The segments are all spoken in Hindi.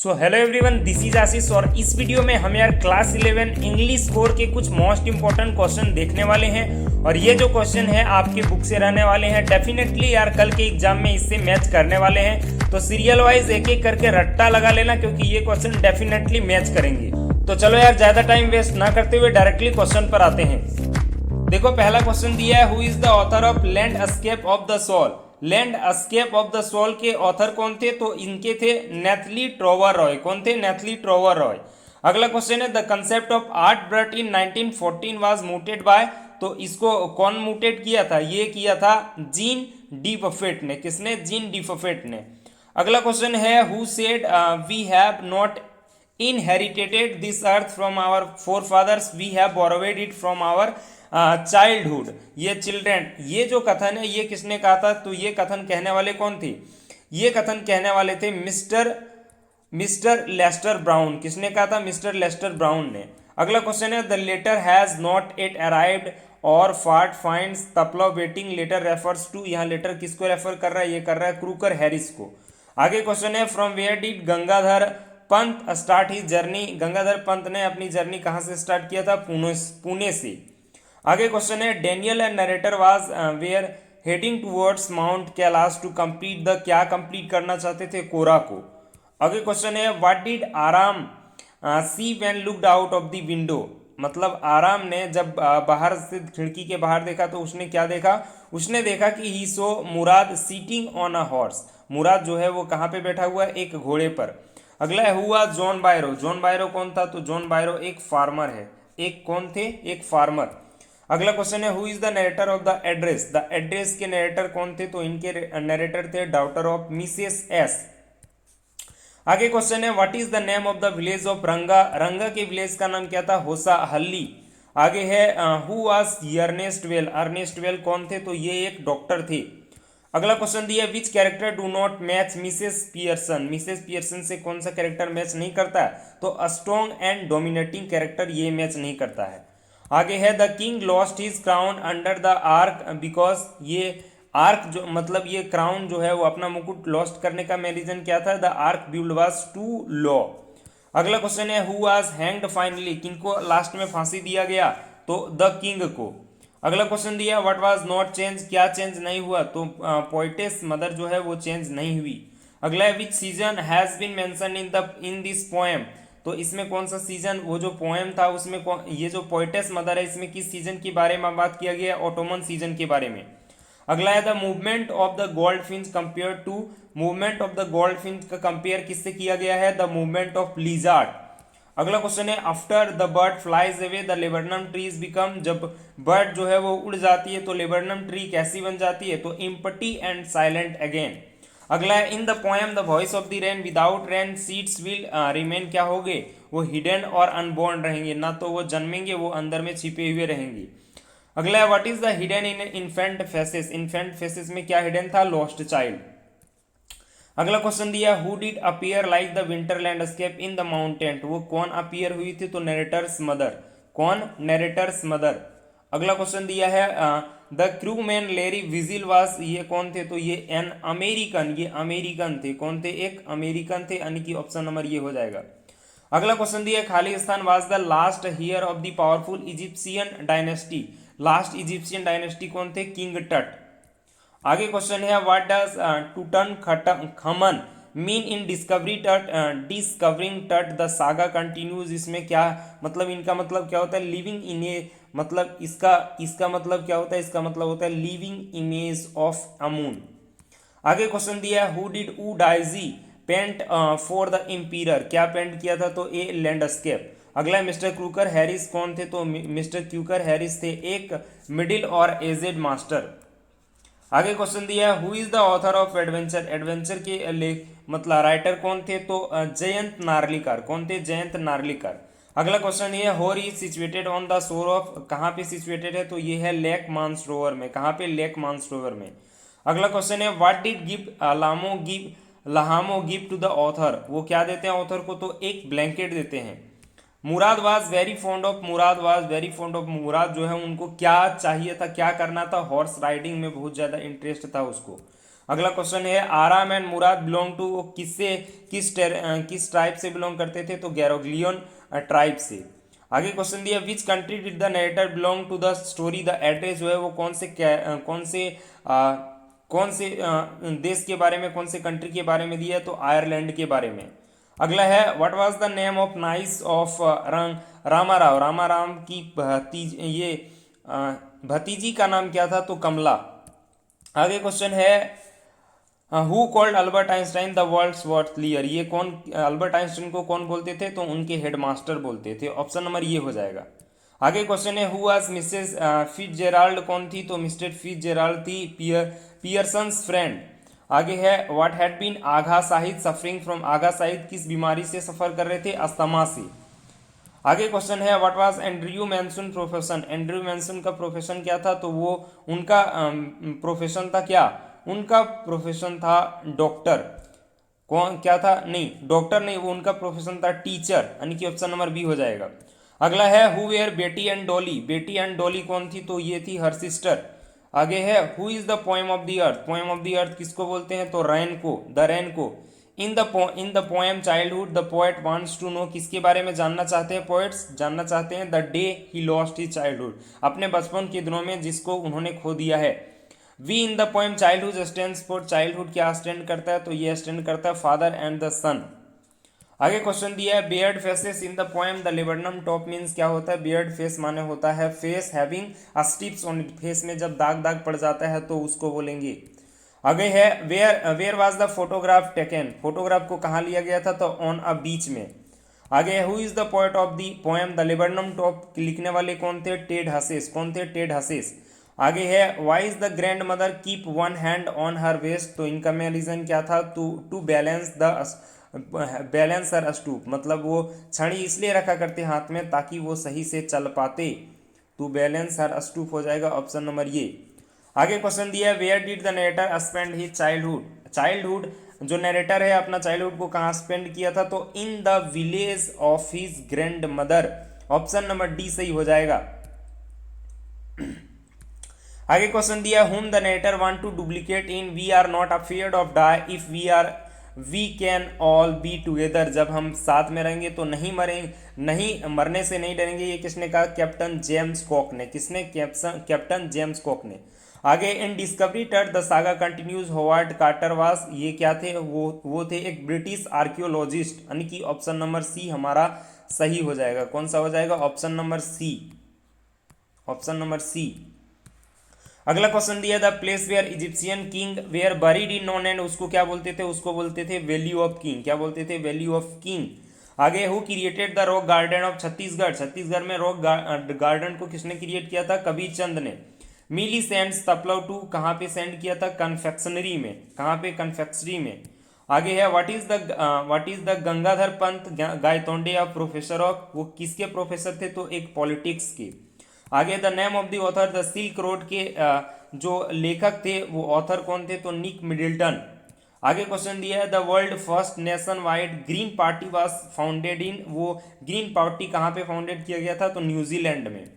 So hello everyone, this is Ashish और इस वीडियो में हम यार क्लास 11 इंग्लिश कोर के कुछ मोस्ट इंपॉर्टेंट क्वेश्चन देखने वाले हैं। और ये जो क्वेश्चन है आपके बुक से रहने वाले हैं। डेफिनेटली यार कल के एग्जाम में इससे मैच करने वाले हैं, तो सीरियल वाइज एक एक करके रट्टा लगा लेना क्योंकि ये क्वेश्चन डेफिनेटली मैच करेंगे। तो चलो यार ज़्यादा टाइम वेस्ट ना करते हुए डायरेक्टली क्वेश्चन पर आते हैं। देखो पहला क्वेश्चन दिया है, who is the author of landscape of the soul. Landscape of the soul के ऑथर कौन थे? तो इनके थे नेथली ट्रोवर रॉय। कौन थे? नेथली ट्रोवर रॉय। अगला क्वेश्चन है, the concept of art brut in 1914 was mooted by. तो इसको कौन मूटेड किया था? ये किया था जीन डी बफेट ने। किसने? जीन डी बफेट ने। अगला क्वेश्चन है, who said we have not inherited this earth from our forefathers, we have borrowed it from our childhood. ये चिल्ड्रेन, ये जो कथन है ये किसने कहा था? तो ये कथन कहने वाले कौन थे? ये कथन कहने वाले थे मिस्टर लेस्टर ब्राउन। किसने कहा था? मिस्टर लेस्टर ब्राउन ने। अगला क्वेश्चन है, the letter has not it arrived और फार्ट फाइंड्स तपलाव वेटिंग लेटर रेफर्स टू। यहाँ लेटर किसको रेफर कर रहा है? ये कर रहा है क्रूकर हैरिस को। आगे क्वेश्चन है, from where did Gangadhar Pant start his journey. Gangadhar Pant ने अपनी जर्नी कहाँ से स्टार्ट किया था? पुणे से। आगे क्वेश्चन है, Daniel and narrator was were heading towards mount Kailash to complete the. क्या कंप्लीट करना चाहते थे? कोरा को। आगे क्वेश्चन है, व्हाट डिड आराम see when looked out of the window. मतलब आराम ने जब बाहर से खिड़की के बाहर देखा तो उसने क्या देखा? उसने देखा कि ही सो मुराद सीटिंग ऑन अ हॉर्स। मुराद जो है वो कहाँ पे बैठा हुआ है? एक घोड़े पर। अगला है, हुआ जॉन बायरो। जॉन बायरो कौन था? तो जॉन बायरो एक फार्मर है। एक कौन थे? एक फार्मर। अगला क्वेश्चन है, who is the narrator of the address. The address के नरेटर कौन थे? तो इनके नरेटर थे डॉटर ऑफ मिसेस एस। आगे क्वेश्चन है, what is the name of the village of रंगा। रंगा के विलेज का नाम क्या था? होसा हल्ली। आगे है, who was Ernest Well. Ernest Well कौन थे? तो ये एक डॉक्टर थे। अगला क्वेश्चन दिया, विच character do not match Mrs Pearson. Mrs Pearson से कौन सा कैरेक्टर मैच नहीं करता है? तो स्ट्रॉन्ग एंड डोमिनेटिंग कैरेक्टर ये मैच नहीं करता है। आगे है, the king lost his crown under the arc because. ये आर्क जो मतलब ये क्राउन जो है वो अपना मुकुट लॉस्ट करने का मेन रीजन क्या था? The ark build was too low. अगला क्वेश्चन है, हु वाज हैंग्ड फाइनली। किनको लास्ट में फांसी दिया गया? तो द किंग को। अगला क्वेश्चन दिया, व्हाट वाज नॉट चेंज। क्या चेंज नहीं हुआ? तो पोइटेस मदर जो है वो चेंज नहीं हुई। अगला है, which season has been mention in this poem. तो इसमें कौन सा सीजन? वो जो पोएम था उसमें ये जो पोइटेस मदर है इसमें किस सीजन के बारे में बात किया गया? ऑटोमन सीजन के बारे में। अगला है, the movement of the goldfinch compare to. Movement of the goldfinch का कंपेयर किससे किया गया है? The movement of lizard. अगला क्वेश्चन है, after the bird flies away the laburnum trees become. जब बर्ड जो है वो उड़ जाती है तो लेबरनम ट्री कैसी बन जाती है? तो इम्पटी एंड साइलेंट अगेन। अगला है, इन the poem the voice of the rain without rain seeds will remain. क्या होंगे? वो हिडन और अनबोर्न रहेंगे, ना तो वो जन्मेंगे, वो अंदर में छिपे हुए रहेंगे। अगला है, what is the hidden in infant faces. Infant faces में क्या हिडन था? Lost child. अगला क्वेश्चन दिया, who did appear like the winter landscape in the mountain. वो कौन अपीयर हुई थी? तो नरेटर्स मदर। कौन? Narrator's mother. अगला क्वेश्चन दिया है, the crewman Larry vigil was. ये कौन थे? तो ये एन अमेरिकन। ये अमेरिकन थे। कौन थे? एक अमेरिकन थे, यानी कि ऑप्शन नंबर ये हो जाएगा। अगला क्वेश्चन दिया, खालिस्तान was the last heir of the powerful Egyptian dynasty. Last Egyptian dynasty कौन थे? King Tut. आगे क्वेश्चन है, what does Tutankhamun mean in discovering Tut the saga continues. इसमें क्या मतलब? इनका मतलब क्या होता है? Living in a. मतलब इसका मतलब क्या होता है? इसका मतलब होता है लिविंग इमेज ऑफ अमून। आगे क्वेश्चन दिया है, हु डिड ऊ डाइजी पेंट फॉर द एम्पीरर। क्या पेंट किया था? तो ए लैंडस्केप। अगला मिस्टर क्रूकर हैरिस कौन थे? तो मिस्टर क्रूकर हैरिस थे एक मिडिल और एजेड मास्टर। आगे क्वेश्चन दिया है, who is the author of adventure. Adventure के लेख मतलब राइटर कौन थे? तो जयंत नार्लिकर। कौन थे? जयंत नार्लिकर। अगला क्वेश्चन ये, होर is situated on the shore of. कहाँ पे सिचुएटेड है? तो ये है लेक मानसरोवर में। कहाँ पे? लेक मानसरोवर में। अगला क्वेश्चन है, what did Lhamo give to the author. वो क्या देते हैं ऑथर को? तो एक ब्लैंकेट देते हैं। Mourad was very fond of. Mourad was very fond of. Mourad जो है उनको क्या चाहिए था? क्या करना था? हॉर्स राइडिंग में बहुत ज़्यादा इंटरेस्ट था उसको। अगला क्वेश्चन है Aram and Mourad belong to किस ट्राइब से बिलोंग करते थे, तो गैरोग्लियन ट्राइब से। आगे क्वेश्चन दिया which country did the narrator belong to the story, the address जो है वो कौन से देश के बारे में, कौन से कंट्री के बारे में दिया है, तो आयरलैंड के बारे में। अगला है what was the name of niece of Ramarao, Ramaram की भतीजी का नाम क्या था, तो कमला। आगे क्वेश्चन है who called Albert Einstein the world's worth लीयर, ये कौन, अल्बर्ट आइंस्टाइन को कौन बोलते थे, तो उनके हेडमास्टर बोलते थे। ऑप्शन नंबर ये हो जाएगा। आगे क्वेश्चन है हु वाज मिसेस फिट्जजेराल्ड, कौन थी, तो मिस्टर फिट्जजेराल्ड थी पियर्सन्स फ्रेंड। आगे है what had been Agha Shahid suffering from, Agha Shahid किस बीमारी से सफर कर रहे थे, अस्थमा से। आगे क्वेश्चन है what was Andrew Manson profession, Andrew Manson का प्रोफेशन क्या था, तो वो उनका प्रोफेशन था क्या, उनका प्रोफेशन था डॉक्टर। कौन क्या था, नहीं डॉक्टर नहीं, वो उनका प्रोफेशन था टीचर, यानी कि ऑप्शन नंबर बी हो जाएगा। अगला है हु वेयर बेटी एंड डॉली, बेटी एंड डॉली कौन थी, तो ये थी हर सिस्टर। आगे है who is the poem of the earth, poem of the earth किसको बोलते हैं, तो रैन को, द रैन को। In the poem childhood the poet wants to know, किसके बारे में जानना चाहते हैं, पोएट्स जानना चाहते हैं the day he lost his childhood, अपने बचपन के दिनों में जिसको उन्होंने खो दिया है। We in the poem childhood stands for, childhood क्या स्टैंड करता है, तो ये स्टैंड करता है फादर एंड द सन। आगे क्वेश्चन दिया है beard faces in the poem the laburnum top means क्या होता है, बियर्ड फेस माने होता है face having a strips on it, face में जब दाग दाग पड़ जाता है तो उसको बोलेंगे। आगे है where was the photograph taken, photograph को कहाँ लिया गया था, तो ऑन अ बीच में। आगे who is the poet of the poem the laburnum top, लिखने वाले कौन थे, टेड हसेस, कौन थे, टेड हसेस। आगे है why is the grand mother keep one hand on her waist, तो इनका मेन रीजन क्या था, टू बैलेंस हर स्टूप, मतलब वो छड़ी इसलिए रखा करते हाथ में ताकि वो सही से चल पाते, टू बैलेंस हर स्टूप हो जाएगा ऑप्शन नंबर ये। आगे क्वेश्चन दिया है where did the narrator spend his childhood, childhood जो नरेटर है अपना चाइल्डहुड को कहाँ स्पेंड किया था, तो in the village of his grand mother, option number D सही हो जाएगा। आगे क्वेश्चन दिया whom the narrator want to duplicate in we are not afraid of die if we can all be together, जब हम साथ में रहेंगे तो नहीं मरेंगे, नहीं मरने से नहीं डरेंगे, ये किसने कहा, कैप्टन जेम्स कॉक ने, किसने, कैप्टन जेम्स कॉक ने। आगे इन डिस्कवरी टर्ट the saga continues Howard Carter was, ये क्या थे, वो थे एक ब्रिटिश आर्कियोलॉजिस्ट, यानी कि ऑप्शन नंबर सी हमारा सही हो जाएगा। कौन सा हो जाएगा, option number C, option number C. अगला क्वेश्चन दिया the place where Egyptian king were buried in known and, उसको क्या बोलते थे, उसको बोलते थे वैली ऑफ किंग, क्या बोलते थे, वैली ऑफ किंग। आगे who created the rock garden of Chhattisgarh, Chhattisgarh में रॉक गार्डन को किसने क्रिएट किया था, कबीर चंद ने। मिली सेंड्स तपलव टू, कहाँ पे सेंड किया था, कन्फेक्शनरी में, कहाँ पे, कन्फेक्शनरी में। आगे है what is the Gangadhar Pant Gaitonde of professor of, वो किसके प्रोफेसर थे, तो एक पॉलिटिक्स के। आगे the name of the author the silk road के जो लेखक थे वो ऑथर कौन थे, तो निक मिडिल्टन। आगे क्वेश्चन दिया है the world first nation wide green party was founded in, वो ग्रीन पार्टी कहाँ पे फाउंडेड किया गया था, तो न्यूजीलैंड में।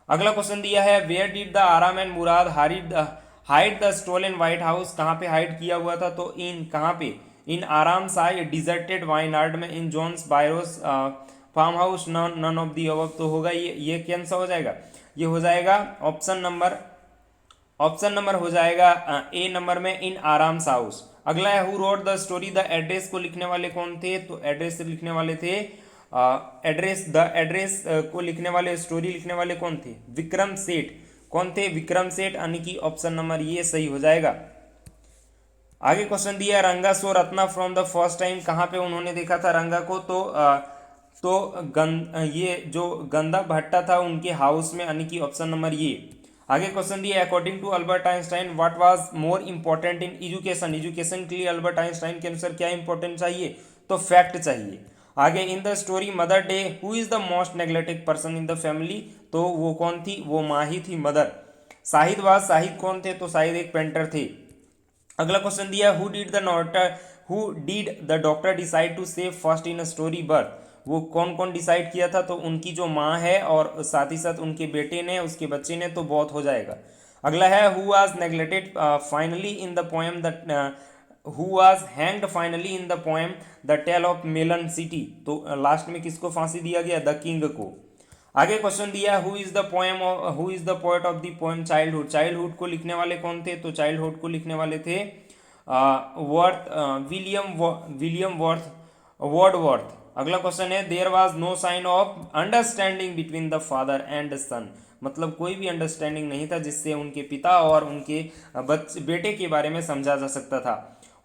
अगला क्वेश्चन दिया है where did the Aram and Mourad hide the stolen white house, कहाँ पे हाइड किया हुआ था, तो इन कहाँ पे, इन आराम साई डिजर्टेड वाइनार्ड में, in John's Byro's farm house, none of the above, तो होगा ये कौन सा हो जाएगा, ये हो जाएगा ऑप्शन नंबर हो जाएगा ए नंबर में, इन आराम हाउस। अगला है who wrote the story, the address को लिखने वाले कौन थे, तो एड्रेस लिखने वाले थे एड्रेस को लिखने वाले, स्टोरी लिखने वाले कौन थे, विक्रम सेठ, कौन थे, विक्रम सेठ, यानी कि ऑप्शन नंबर ये सही हो जाएगा। आगे क्वेश्चन दिया Ranga saw Ratna from the first time, कहाँ पे उन्होंने देखा था रंगा को, ये जो गंधा भट्टा था उनके हाउस में, यानी कि ऑप्शन नंबर ये। आगे क्वेश्चन दिया according to Albert Einstein what was more important in education, education के लिए अल्बर्ट आइंस्टाइन के अनुसार क्या इंपॉर्टेंट चाहिए, तो फैक्ट चाहिए। आगे in the story mother day who is the most neglected person in the family, तो वो कौन थी, वो माँ ही थी, मदर। शाहिद कौन थे, तो शाहिद एक पेंटर थे। अगला क्वेश्चन दिया who did the doctor decide to save first in a story birth, वो कौन कौन डिसाइड किया था, तो उनकी जो माँ है और साथ ही साथ उनके बेटे ने, उसके बच्चे ने, तो बहुत हो जाएगा। अगला है who was neglected finally in the poem the who was hanged finally in the poem the tale of melon city. तो लास्ट में किसको फांसी दिया गया? द किंग को। आगे क्वेश्चन दिया who is the poem who is the poet of the poem childhood. Childhood को लिखने वाले कौन थे? तो चाइल्डहुड को लिखने वाले थे वर्थ विलियम वर्थ। अगला क्वेश्चन है there was no sign of understanding between the father and son. मतलब कोई भी अंडरस्टैंडिंग नहीं था जिससे उनके पिता और उनके बेटे के बारे में समझा जा सकता था।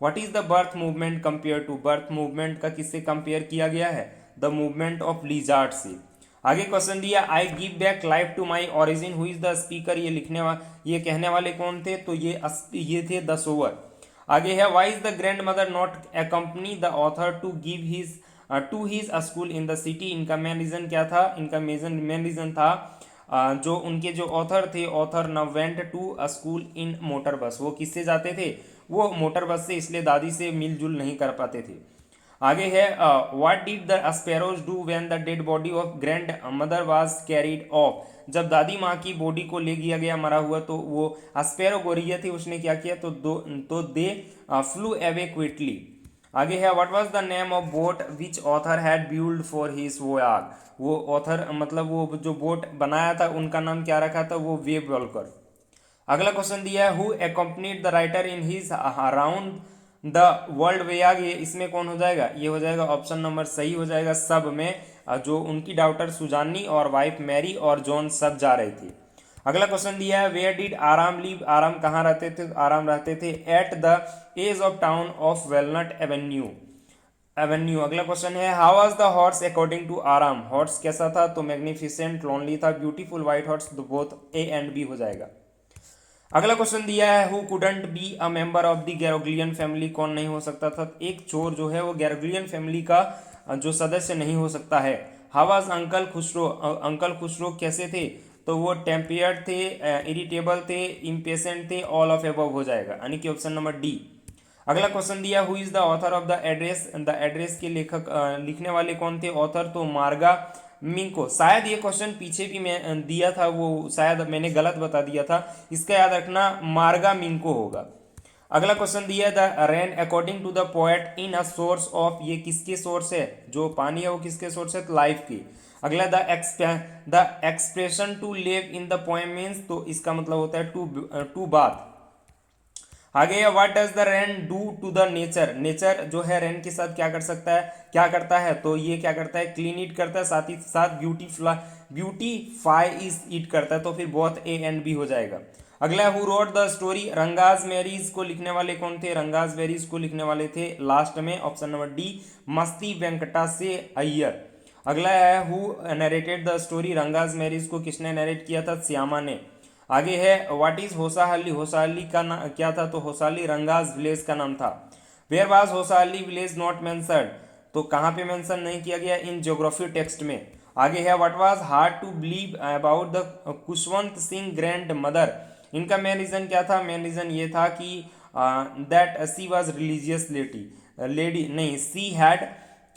What is the birth movement compare to? Birth movement का किससे कंपेयर किया गया है? द मूवमेंट ऑफ लिजार्ड से। आगे क्वेश्चन दिया I give back life to my origin who is the speaker. ये कहने वाले कौन थे? तो ये थे द सोवर। आगे है why is the grand mother not accompany the author to give his to his school in the city. इनका मेन रीजन क्या था? इनका मेन रीजन था जो उनके जो ऑथर थे, ऑथर न went to school in motor bus. वो किससे जाते थे? वो मोटर बस से, इसलिए दादी से मिलजुल नहीं कर पाते थे। आगे है what did the sparrows do when the dead body of grand mother was carried of. जब दादी माँ की बॉडी को ले लिया गया मरा हुआ, तो वो स्पैरो गोरिया थी, उसने क्या किया? तो दे फ्लू अवे क्विकली। आगे है what was the name of boat which author had build for his voyage. वो ऑथर मतलब वो जो बोट बनाया था उनका नाम क्या रखा था? वो वेब वॉल्कर। अगला क्वेश्चन दिया है who accompanied the writer in his around the world voyage. ये इसमें कौन हो जाएगा? ये हो जाएगा ऑप्शन नंबर सही हो जाएगा सब में, जो उनकी डॉटर सुजानी और वाइफ मैरी और जॉन सब जा रहे थे। अगला क्वेश्चन दिया है वेयर डिड आराम लिव। आराम कहाँ रहते थे? आराम रहते थे at the edge of town of walnut avenue. अगला क्वेश्चन है how was the horse according to Aram. Horse कैसा था? तो मैग्निफिसेंट, लोनली था, ब्यूटीफुल, व्हाइट हॉर्स। तो बोथ ए एंड बी हो जाएगा। अगला क्वेश्चन दिया है who couldn't be a member of the Garoghlanian family. कौन नहीं हो सकता था? एक चोर जो है वो गैरोग्लियन फैमिली का जो सदस्य नहीं हो सकता है। How was uncle Khusro. Uncle Khusro कैसे थे? तो वो टेम्पियर्ड थे, इरिटेबल थे, इम्पेशेंट थे, ऑल ऑफ एबव हो जाएगा, यानी कि ऑप्शन नंबर डी। अगला क्वेश्चन दिया who is the author of the address. The address के लेखक लिखने वाले कौन थे? ऑथर तो मार्गा मिंको। शायद ये क्वेश्चन पीछे भी मैं दिया था, वो शायद मैंने गलत बता दिया था, इसका याद रखना मार्गा मिंको होगा। अगला क्वेश्चन दिया the rain according to the poet in a source of. ये किसके सोर्स है? जो पानी है वो किसके सोर्स है? लाइफ की। अगला the expression to live in the poem means, तो इसका मतलब होता है टू बाथ। आगे है what does the rain do to the nature. Nature जो है रेन के साथ क्या कर सकता है? क्या करता है? तो ये क्या करता है? क्लीन इट करता है, साथ ही साथ ब्यूटीफाई इट करता है। तो फिर बोथ ए एंड बी हो जाएगा। अगला who wrote the story. Ranga's marriage को लिखने वाले कौन थे? रंगाज मैरीज को लिखने वाले थे लास्ट में ऑप्शन नंबर डी मस्ती वेंकटा से अय्यर। अगला है who narrated the story. Ranga's marriage को किसने नरेट किया था? श्यामा ने। आगे है व्हाट इज होसाहली। होसाहली का नाम क्या था? तो होसाहली रंगाज विलेज का नाम था। Where was Hosahalli village not mentioned. तो कहाँ पे मेंशन नहीं किया गया? इन ज्योग्राफी टेक्स्ट में। आगे है what was hard to believe about the Khushwant Singh grand mother. इनका मेन रीजन क्या था? मेन रीजन ये था कि that she was religious lady नहीं, she had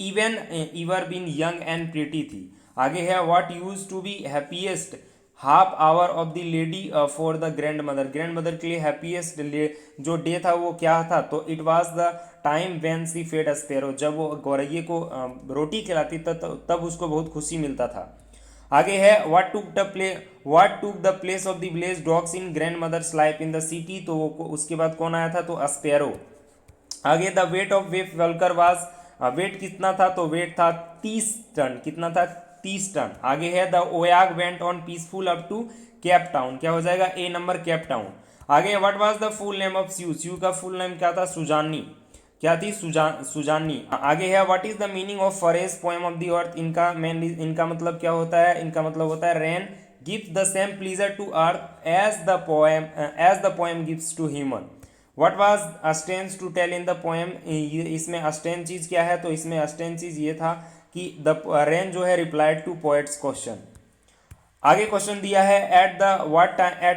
even ever been young and pretty थी। आगे है what use to be happiest half hour of the lady for the grand mother. Grand mother के लिए हैप्पीएस्ट जो डे था वो क्या था? तो it was the time when she fed sparrow. जब वो गौरैये को रोटी खिलाती तब उसको बहुत खुशी मिलता था। आगे है what took the place of the village dogs in grandmother's life in the city. तो वो उसके बाद कौन आया था? तो स्पैरो। आगे the weight of web walker was. Weight कितना था? तो वेट था 30 टन। कितना था? 30 टन। आगे है the voyage went on peaceful up to Cape Town. क्या हो जाएगा? A number Cape Town. आगे what was the full name of Sue. Sue का फुल नेम क्या था? सुजानी। क्या थी? सुजानी। आगे है what is the meaning of forest poem of the earth. इनका मतलब क्या होता है? इनका मतलब होता है rain gives the same pleasure to earth as the poem gives to human. What was अस्टेंस to tell in the poem. इसमें अस्टेंस चीज क्या है? तो इसमें अस्टेंस चीज ये था कि द रेन जो है रिप्लाइड टू पोएट्स क्वेश्चन। आगे क्वेश्चन दिया है एट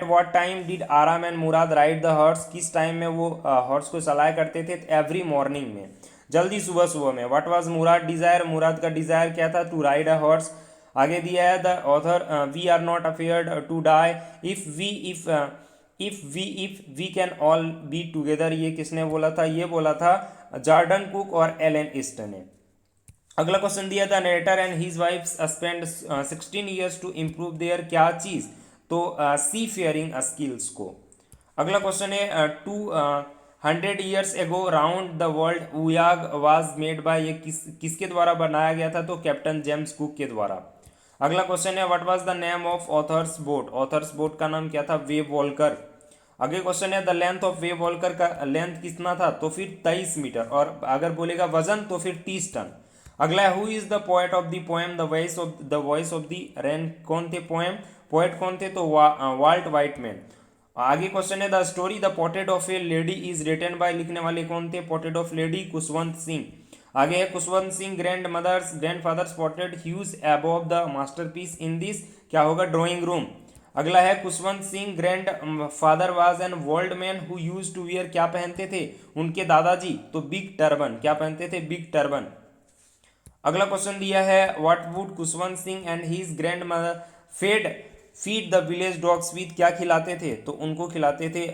व्हाट टाइम डिड आराम and Murad ride the horse. किस टाइम में वो हॉर्स को चलाया करते थे? एवरी मॉर्निंग में, जल्दी सुबह सुबह में। What was Mourad desire. Mourad का डिजायर क्या था? To ride a horse. आगे दिया है the author we are not afraid to die if if we can all be together, ये किसने बोला था? ये बोला था जॉर्डन कुक और एलन ईस्टन ने। अगला क्वेश्चन दिया था narrator and his wife spend 16 years to improve their क्या चीज? तो सी फेयरिंग स्किल्स को। अगला क्वेश्चन है 200 years ago round the world voyage was made by, ये किसके द्वारा बनाया गया था? तो कैप्टन जेम्स कुक के द्वारा। अगला क्वेश्चन है what was the name of authors boat? Authors boat का नाम क्या था? Wave Volker. अगले क्वेश्चन है the length of wave Volker का लेंथ कितना था? तो फिर 23 मीटर, और अगर बोलेगा वजन तो फिर 30 टन। अगला who is the poet of the poem the voice of the rain? कौन थे पोएट कौन थे? तो वाल्ट वाइटमैन। आगे क्वेश्चन है the story the portrait of a lady is written by, लिखने वाले कौन थे? Portrait of lady Khushwant Singh. आगे है Khushwant Singh grandfather's portrait huge above the masterpiece in this, क्या होगा? Drawing room. अगला है Khushwant Singh grandfather was an old man who used to wear, क्या पहनते थे उनके दादाजी? तो बिग टर्बन, क्या पहनते थे? Big turban. अगला क्वेश्चन दिया है what would Khushwant Singh and his grand mother feed the village dogs with, क्या खिलाते थे? तो उनको खिलाते थे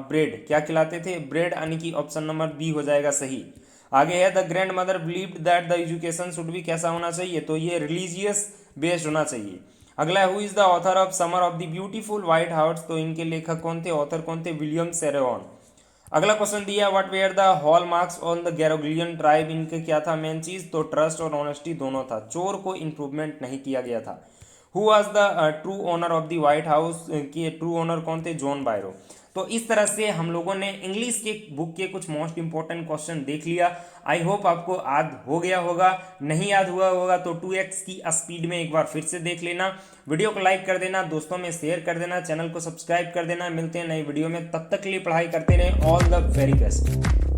ब्रेड, क्या खिलाते थे? ब्रेड, यानी कि ऑप्शन नंबर बी हो जाएगा सही। आगे है the grand mother believed that the education should be, कैसा होना चाहिए? तो ये रिलीजियस बेस्ड होना चाहिए। अगला है who is the author of summer of the beautiful white house? तो इनके लेखक कौन थे? ऑथर कौन थे? William Saroyan. अगला क्वेश्चन दिया what were the hall marks on the Garoghlanian tribe? इनके क्या था मेन चीज? तो ट्रस्ट और ऑनेस्टी दोनों था, चोर को इंप्रूवमेंट नहीं किया गया था। Who was the true owner of the white house? के ट्रू ओनर कौन थे? जॉन बायरो। तो इस तरह से हम लोगों ने इंग्लिश के बुक के कुछ मोस्ट इंपॉर्टेंट क्वेश्चन देख लिया। आई होप आपको याद हो गया होगा, नहीं याद हुआ होगा तो 2x की स्पीड में एक बार फिर से देख लेना। वीडियो को लाइक कर देना, दोस्तों में शेयर कर देना, चैनल को सब्सक्राइब कर देना। मिलते हैं नई वीडियो में, तब तक के लिए पढ़ाई करते रहें। All the very best.